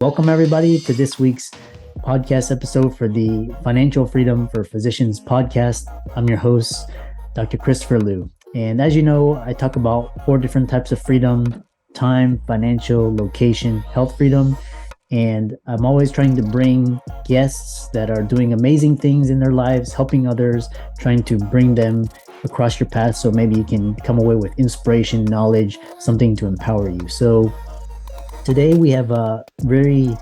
Welcome, everybody, to this week's podcast episode for the Financial Freedom for Physicians podcast. I'm your host, Dr. Christopher Liu. And as you know, I talk about 4 different types of freedom: time, financial, location, health freedom. And I'm always trying to bring guests that are doing amazing things in their lives, helping others, trying to bring them across your path so maybe you can come away with inspiration, knowledge, something to empower you. So today we have a very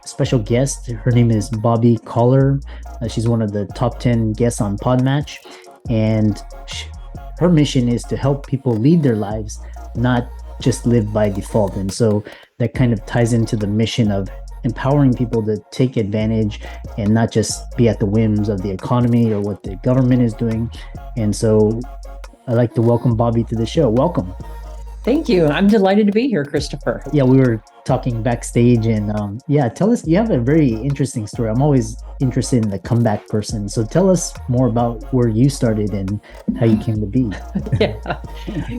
special guest. Her name is Bobbi Kahler. She's one of the top 10 guests on Podmatch. And her mission is to help people lead their lives, not just live by default. And so that kind of ties into the mission of empowering people to take advantage and not just be at the whims of the economy or what the government is doing. And so I'd like to welcome Bobbi to the show. Welcome. Thank you. I'm delighted to be here, Christopher. Yeah, we were talking backstage and tell us, you have a very interesting story. I'm always interested in the comeback person. So tell us more about where you started and how you came to be. Yeah.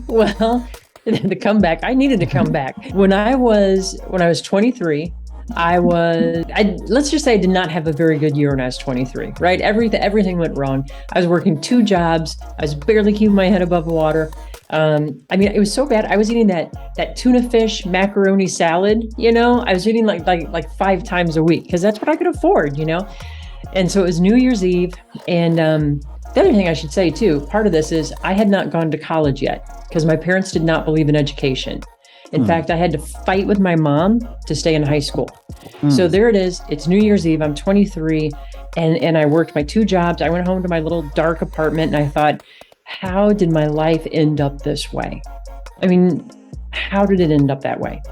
Well, the comeback, I needed to come back. When I was 23, let's just say I did not have a very good year when I was 23, right? Everything went wrong. I was working 2 jobs. I was barely keeping my head above water. It was so bad. I was eating that tuna fish macaroni salad, I was eating like 5 times a week because that's what I could afford, And so it was New Year's Eve. And the other thing I should say too, part of this is I had not gone to college yet because my parents did not believe in education. In fact, I had to fight with my mom to stay in high school. So there it is. It's New Year's Eve. I'm 23 and I worked my 2 jobs. I went home to my little dark apartment and I thought, how did my life end up this way? How did it end up that way?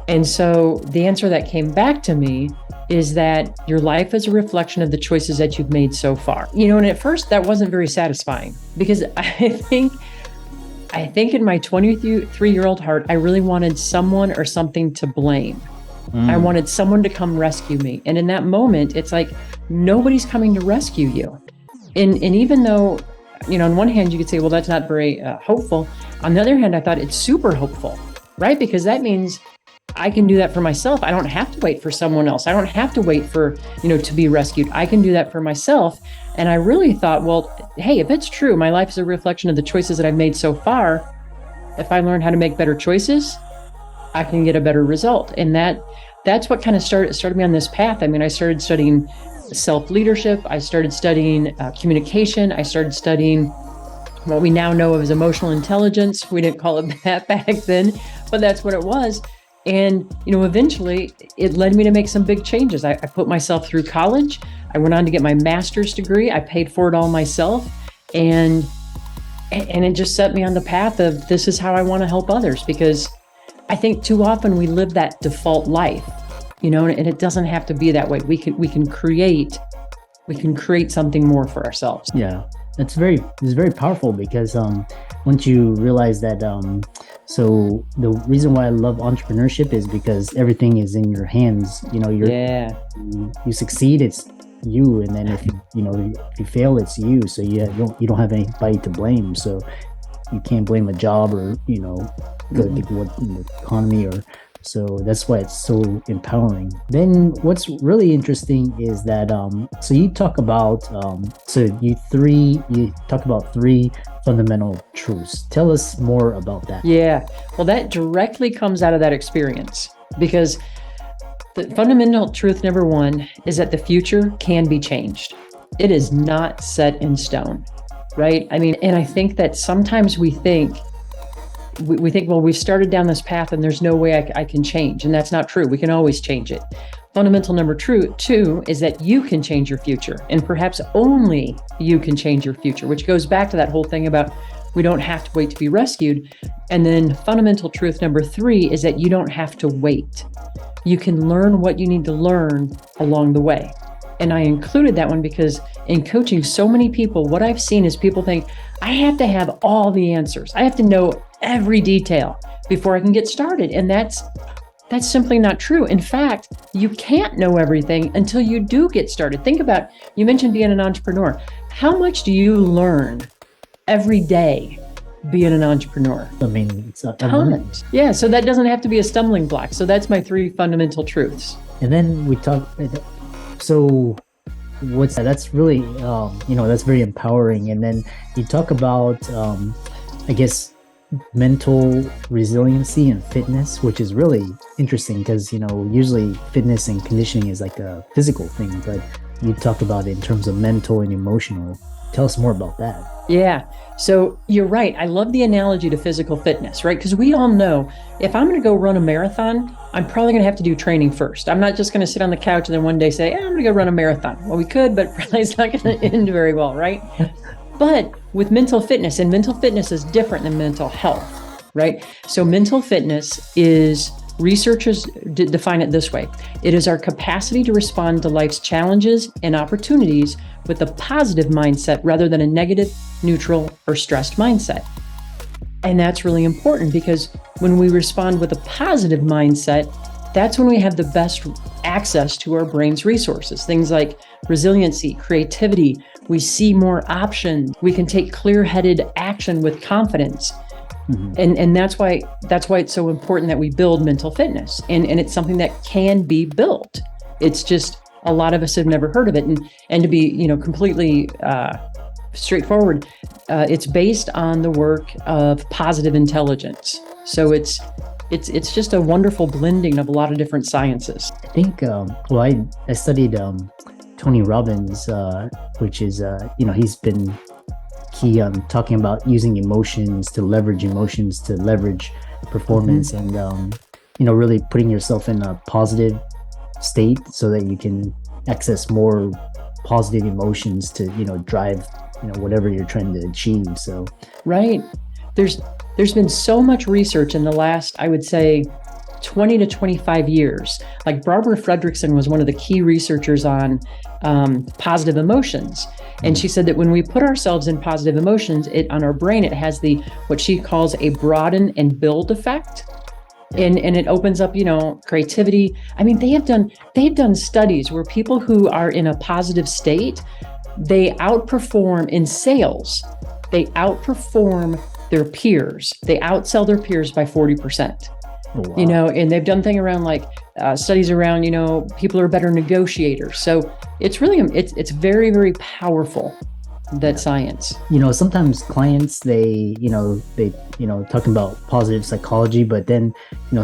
And so the answer that came back to me is that your life is a reflection of the choices that you've made so far. And at first that wasn't very satisfying because I think in my 23-year-old heart, I really wanted someone or something to blame. I wanted someone to come rescue me. And in that moment, it's like, nobody's coming to rescue you. And even though, on one hand, you could say, well, that's not very hopeful. On the other hand, I thought it's super hopeful, right? Because that means I can do that for myself. I don't have to wait for someone else. I don't have to wait for, to be rescued. I can do that for myself. And I really thought, well, hey, if it's true, my life is a reflection of the choices that I've made so far. If I learn how to make better choices, I can get a better result. And that's what kind of started me on this path. I started studying self-leadership. I started studying communication. I started studying what we now know of as emotional intelligence. We didn't call it that back then, but that's what it was. And, eventually it led me to make some big changes. I put myself through college. I went on to get my master's degree. I paid for it all myself. And it just set me on the path of this is how I want to help others, because I think too often we live that default life, and it doesn't have to be that way. We can create something more for ourselves. Yeah, it's very powerful because once you realize that, so the reason why I love entrepreneurship is because everything is in your hands. You succeed, it's you, and then if you fail, it's you. So you don't have anybody to blame. So you can't blame a job or the economy or. So that's why it's so empowering. Then what's really interesting is that so you talk about you talk about 3 fundamental truths. Tell us more about that. Yeah, well, that directly comes out of that experience, because the fundamental truth number 1 is that the future can be changed. It is not set in stone, right? And I think that sometimes we think, well, we've started down this path and there's no way I can change. And that's not true. We can always change it. Fundamental number 2 is that you can change your future, and perhaps only you can change your future, which goes back to that whole thing about we don't have to wait to be rescued. And then fundamental truth number 3 is that you don't have to wait. You can learn what you need to learn along the way. And I included that one because in coaching so many people, what I've seen is people think, I have to have all the answers. I have to know every detail before I can get started. And that's simply not true. In fact, you can't know everything until you do get started. Think about, you mentioned being an entrepreneur. How much do you learn every day being an entrepreneur? It's tons. Yeah, so that doesn't have to be a stumbling block. So that's my 3 fundamental truths. And then we talk. So what's that? That's really, that's very empowering. And then you talk about, I guess, mental resiliency and fitness, which is really interesting because, usually fitness and conditioning is like a physical thing, but you talk about it in terms of mental and emotional. Tell us more about that. Yeah. So you're right. I love the analogy to physical fitness, right? Because we all know if I'm going to go run a marathon, I'm probably going to have to do training first. I'm not just going to sit on the couch and then one day say, I'm going to go run a marathon. Well, we could, but probably it's not going to end very well, right? But with mental fitness, and mental fitness is different than mental health, right? So mental fitness is, researchers define it this way. It is our capacity to respond to life's challenges and opportunities with a positive mindset rather than a negative, neutral, or stressed mindset. And that's really important because when we respond with a positive mindset, that's when we have the best access to our brain's resources. Things like resiliency, creativity, we see more options, we can take clear-headed action with confidence. Mm-hmm. And that's why it's so important that we build mental fitness. And it's something that can be built. It's just a lot of us have never heard of it. And to be, completely straightforward, it's based on the work of positive intelligence. So it's just a wonderful blending of a lot of different sciences. I think, I studied Tony Robbins, which is, he's been key on talking about using emotions to leverage performance. Mm-hmm. And really putting yourself in a positive state so that you can access more positive emotions to drive whatever you're trying to achieve. So right, there's been so much research in the last, I would say, 20 to 25 years. Like Barbara Fredrickson was one of the key researchers on positive emotions. And she said that when we put ourselves in positive emotions, on our brain, it has what she calls a broaden and build effect. And it opens up, creativity. I mean, they've done studies where people who are in a positive state, they outperform in sales. They outperform their peers. They outsell their peers by 40%. Oh, wow. And they've done things around studies around, people are better negotiators. So it's really, it's very, very powerful, that science. Sometimes clients, they talking about positive psychology, but then,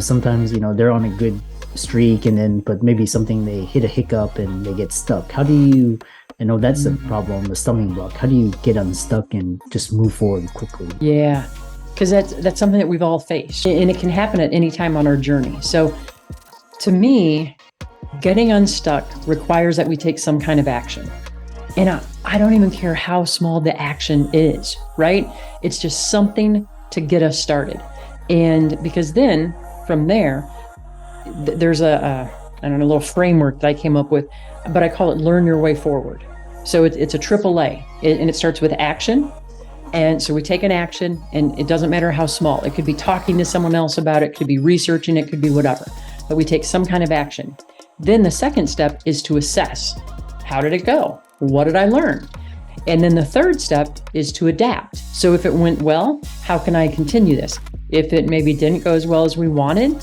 sometimes, they're on a good streak but maybe they hit a hiccup and they get stuck. How do you, I know that's the problem, the stumbling block. How do you get unstuck and just move forward quickly? Yeah. Because that's something that we've all faced, and it can happen at any time on our journey. So to me, getting unstuck requires that we take some kind of action. And I don't even care how small the action is, right? It's just something to get us started. And because then from there, there's a little framework that I came up with, but I call it learn your way forward. So it's a AAA, and it starts with action. And so we take an action, and it doesn't matter how small. It could be talking to someone else about it, it could be researching, it could be whatever. But we take some kind of action. Then the second step is to assess. How did it go? What did I learn? And then the third step is to adapt. So if it went well, how can I continue this? If it maybe didn't go as well as we wanted,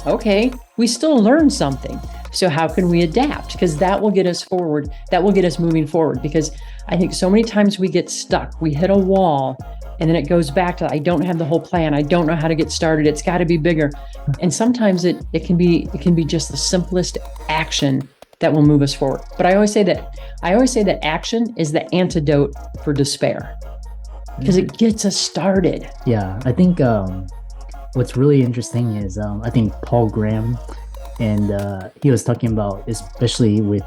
okay, we still learned something. So how can we adapt? Because that will get us forward. That will get us moving forward. Because I think so many times we get stuck. We hit a wall, and then it goes back to, I don't have the whole plan. I don't know how to get started. It's got to be bigger. And sometimes it can be just the simplest action that will move us forward. But I always say that action is the antidote for despair, because it gets us started. Yeah, I think what's really interesting is I think Paul Graham, and he was talking about, especially with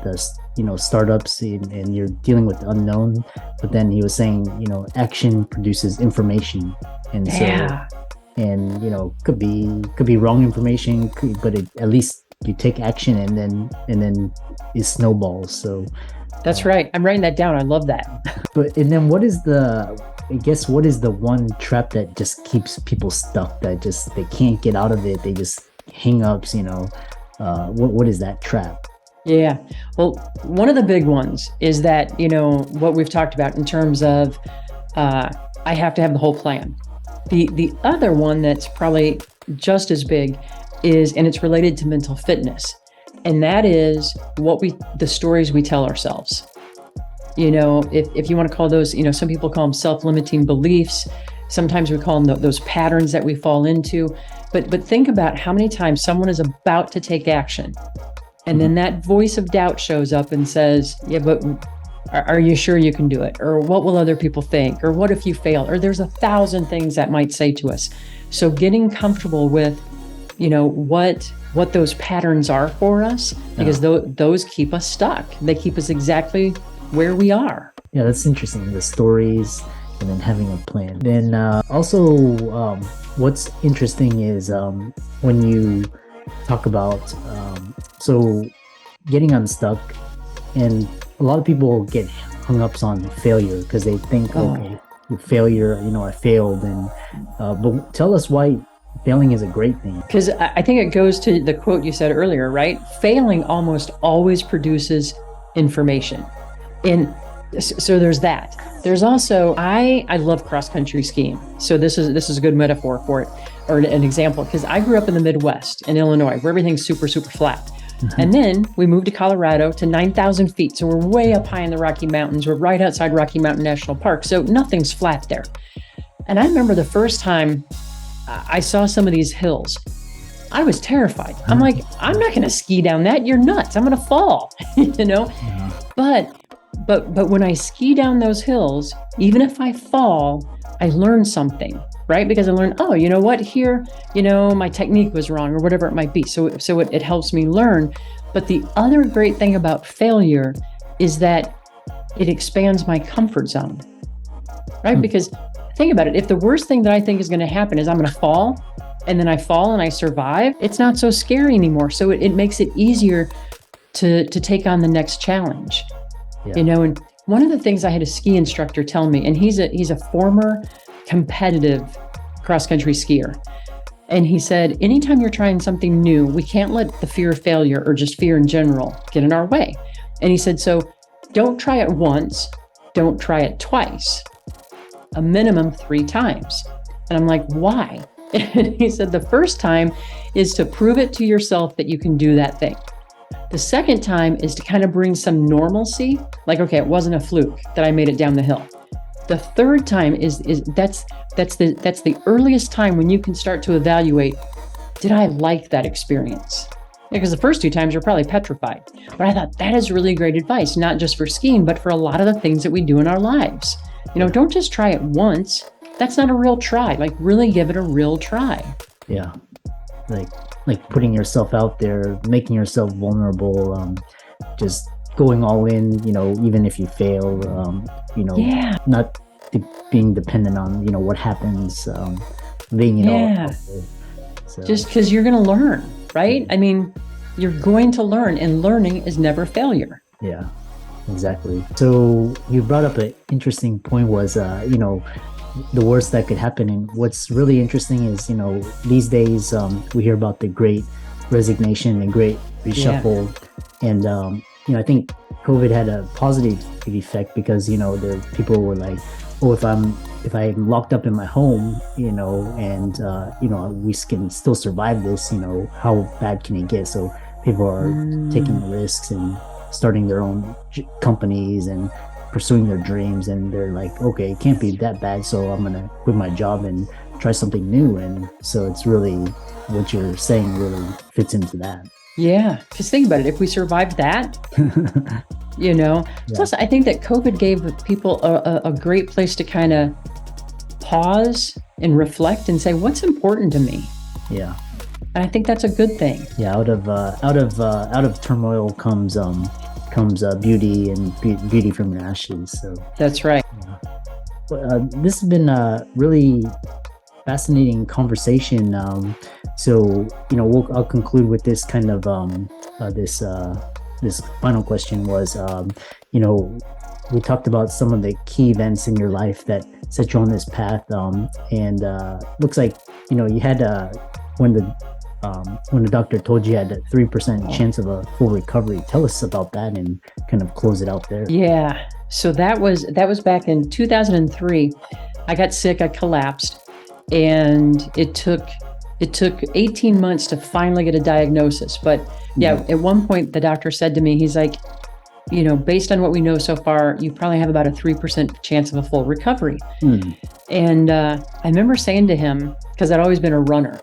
startups, and you're dealing with the unknown, but then he was saying, action produces information. And yeah. So, and could be wrong information, but at least you take action, and then it snowballs. So that's right. I'm writing that down. I love that. And then what is the one trap that just keeps people stuck, that just they can't get out of it? They just hang-ups, what is that trap? Yeah. Well, one of the big ones is that, what we've talked about in terms of I have to have the whole plan. The other one that's probably just as big is, and it's related to mental fitness, And that is the stories we tell ourselves. If you want to call those, some people call them self-limiting beliefs. Sometimes we call them those patterns that we fall into. But think about how many times someone is about to take action, and then that voice of doubt shows up and says, yeah, but are you sure you can do it? Or what will other people think? Or what if you fail? Or there's 1,000 things that might say to us. So getting comfortable with, what those patterns are for us, because those keep us stuck. They keep us exactly where we are. Yeah, that's interesting. The stories and then having a plan. Then also what's interesting is when you talk about so getting unstuck, and a lot of people get hung up on failure because they think, okay, failure, I failed. And but tell us why failing is a great thing. Because I think it goes to the quote you said earlier, right? Failing almost always produces information. And so there's that. There's also, I love cross-country skiing. So this is a good metaphor for it, or an example, because I grew up in the Midwest in Illinois, where everything's super, super flat. Mm-hmm. And then we moved to Colorado to 9,000 feet. So we're way up high in the Rocky Mountains. We're right outside Rocky Mountain National Park. So nothing's flat there. And I remember the first time I saw some of these hills, I was terrified. I'm like, I'm not going to ski down that. You're nuts. I'm going to fall, Yeah. But when I ski down those hills, even if I fall, I learn something, right? Because I learned, oh, you know what, here, my technique was wrong or whatever it might be. So it helps me learn. But the other great thing about failure is that it expands my comfort zone, right? Because think about it. If the worst thing that I think is going to happen is I'm going to fall, and then I fall and I survive, it's not so scary anymore. So it makes it easier to take on the next challenge. Yeah. And one of the things I had a ski instructor tell me, and he's a former competitive cross-country skier. And he said, anytime you're trying something new, we can't let the fear of failure or just fear in general get in our way. And he said, so don't try it once, don't try it twice, a minimum 3 times. And I'm like, why? And he said, the first time is to prove it to yourself that you can do that thing. The second time is to kind of bring some normalcy, like, okay, it wasn't a fluke that I made it down the hill. The third time is that's the earliest time when you can start to evaluate, did I like that experience? Because the first 2 times you're probably petrified. But I thought that is really great advice, not just for skiing, but for a lot of the things that we do in our lives. Don't just try it once. That's not a real try. Like, really give it a real try. Yeah. Like putting yourself out there, making yourself vulnerable, just going all in, even if you fail, not being dependent on, what happens, being, So. Just because you're going to learn, right? I mean, you're going to learn, and learning is never failure. Yeah, exactly. So you brought up an interesting point was, the worst that could happen. And what's really interesting is, these days we hear about the great resignation and great reshuffle. Yeah. And, I think COVID had a positive effect because, the people were like, oh, if I'm locked up in my home, and, we can still survive this, how bad can it get? So people are taking risks and starting their own companies and pursuing their dreams, and they're like, okay, it can't be that bad, so I'm gonna quit my job and try something new. And so it's really, what you're saying really fits into that. Yeah, because think about it, if we survived that, Yeah. Plus I think that COVID gave people a great place to kind of pause and reflect and say, what's important to me? Yeah. And I think that's a good thing. Yeah, out of turmoil comes beauty, and beauty from your ashes. So that's right. This has been a really fascinating conversation. I'll conclude with this kind of this final question was, we talked about some of the key events in your life that set you on this path, and looks like you had when the doctor told you had a 3% chance of a full recovery. Tell us about that and kind of close it out there. Yeah. So that was back in 2003. I got sick, I collapsed, and it took It took 18 months to finally get a diagnosis. But yeah, at one point, the doctor said to me, he's like, based on what we know so far, you probably have about a 3% chance of a full recovery. And I remember saying to him, because I'd always been a runner,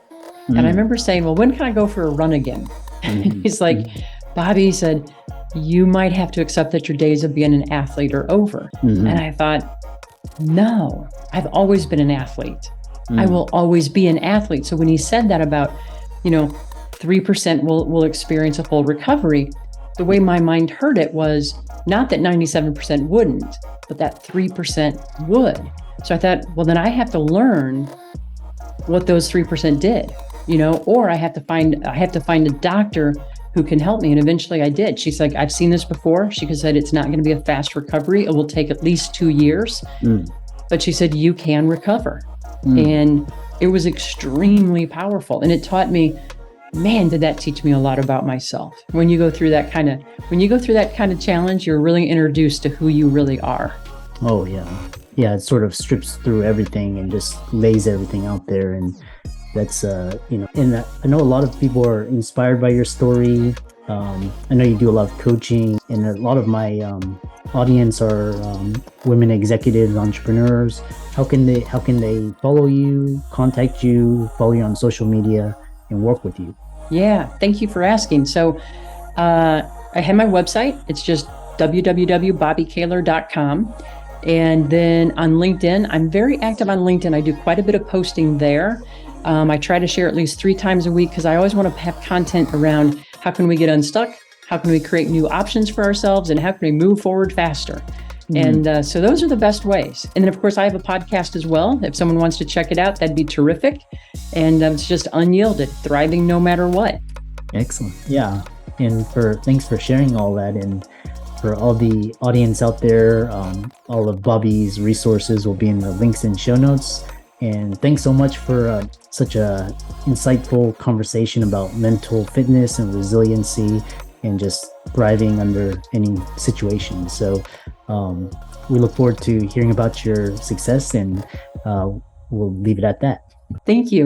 and I remember saying, well, when can I go for a run again? He's like, Bobbi, he said, you might have to accept that your days of being an athlete are over. And I thought, no, I've always been an athlete. I will always be an athlete. So when he said that about, 3% will experience a full recovery, the way my mind heard it was not that 97% wouldn't, but that 3% would. So I thought, well, then I have to learn what those 3% did, or I have to find a doctor who can help me. And eventually I did. She's like, I've seen this before. She said, it's not going to be a fast recovery. It will take at least 2 years. But she said, you can recover. And it was extremely powerful. And it taught me, man, did that teach me a lot about myself. When you go through that kind of challenge, you're really introduced to who you really are. Oh, yeah. Yeah, it sort of strips through everything and just lays everything out there. And that's, and I know a lot of people are inspired by your story. I know you do a lot of coaching, and a lot of my audience are women executives, entrepreneurs. How can they follow you, contact you, follow you on social media, and work with you? Yeah, thank you for asking. So I have my website. It's just www.bobbikahler.com. And then on LinkedIn, I'm very active on LinkedIn. I do quite a bit of posting there. I try to share at least 3 times a week because I always want to have content around how can we get unstuck, how can we create new options for ourselves, and how can we move forward faster. And so those are the best ways. And then, of course, I have a podcast as well. If someone wants to check it out, that'd be terrific. And it's just Unyielded, thriving no matter what. Excellent. Yeah. And thanks for sharing all that. And for all the audience out there, all of Bobbi's resources will be in the links and show notes. And thanks so much for such a insightful conversation about mental fitness and resiliency and just thriving under any situation. So we look forward to hearing about your success, and we'll leave it at that. Thank you.